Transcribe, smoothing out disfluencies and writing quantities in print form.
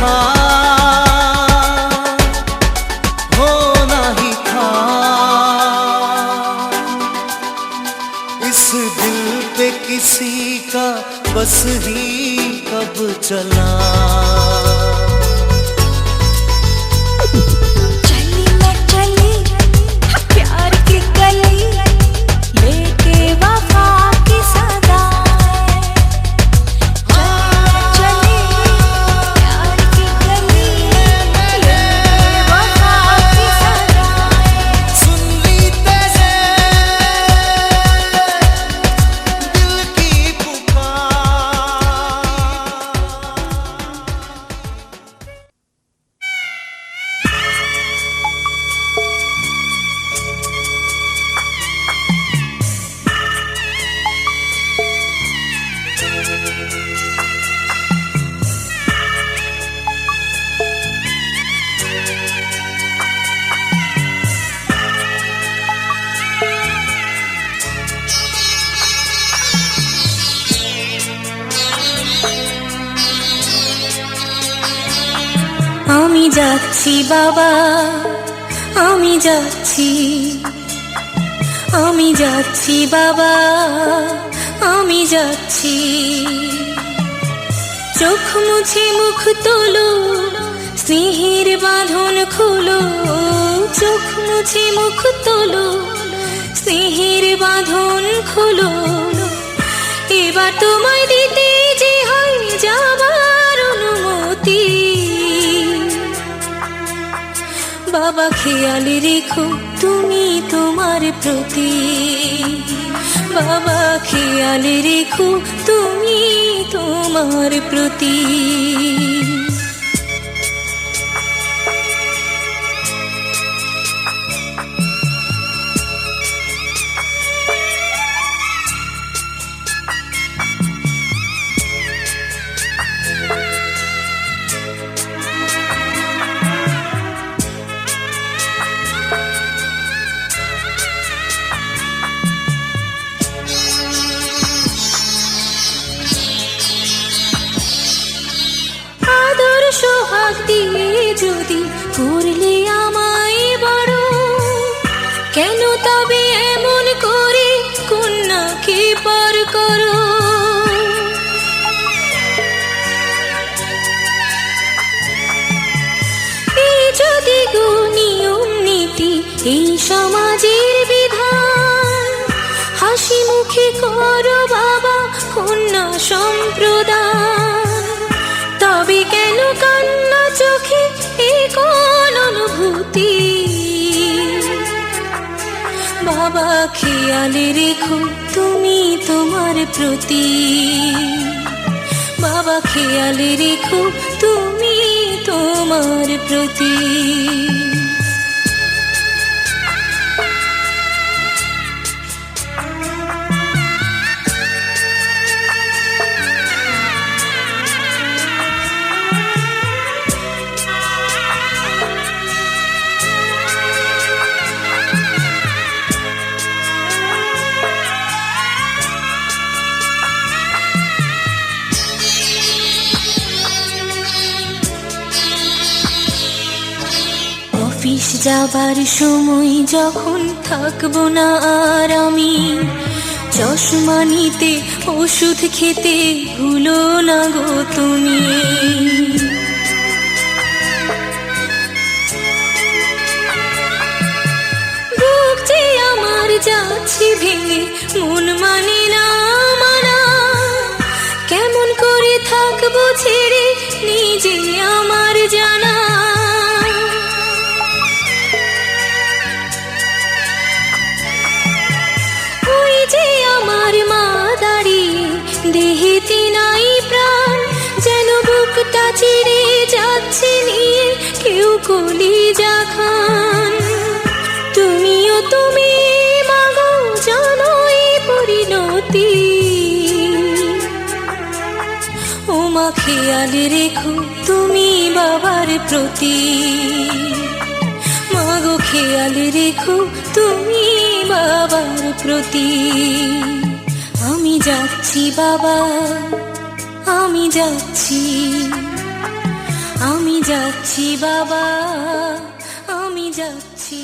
था होना ही था। इस दिल पे किसी का बस ही कब चला। चली मैं चली प्यार की गली लेके वफा की सदाएं। चली प्यार की गली लेके वफा की सदाएं। सुन ली तेरे दिल की पुकार। আমি যাচ্ছি বাবা, আমি যাচ্ছি, আমি যাচ্ছি বাবা, আমি যাচ্ছি। চোখ মুছে মুখ তোলো, স্নেহের বাঁধন খোলো। চোখ মুছে মুখ তোলো, স্নেহের বাঁধন খোলো। এবার তোমায় দিতে যে হয় যাবার অনুমতি। বাবা খেয়াল রেখো তুমি তোমার প্রতি। বাবা খেয়াল রেখো তুমি তোমার প্রতি। সোহাগ দিয়ে যদি করলে আমায় বড়, কেন তবে এমন করে কন্যাকে পর করো। এই যদি গো নিয়ম নীতি, এই সমাজের বিধান, হাসি মুখে করো বাবা কন্যা সম্প্রদান। তবে কেন কান্না চোখে এ কোন অনুভূতি। বাবা খেয়াল রেখো তুমি তোমার প্রতি। বাবা খেয়াল রেখো তুমি তোমার প্রতি। অফিস যাবার সময় যখন থাকবো না আর আমি, চশমা নিতে ওষুধ খেতে ভুলো না গো তুমি। বুক যে আমার যাচ্ছে ভেঙে, মন মানে না মানা। কেমন করে থাকবো ছেড়ে নিজে আমার জানা। দেহেতে নাই প্রাণ, যেন বুকটা চিরে যাচ্ছে নিয়ে কেউ কলিজা খান। তুমিও তুমি মাগো জানো এই পরিণতি। ও মা খেয়াল রেখো তুমি বাবার প্রতি। মাগো খেয়াল রেখো তুমি বাবার প্রতি। আমি যাচ্ছি বাবা, আমি যাচ্ছি, আমি যাচ্ছি বাবা, আমি যাচ্ছি।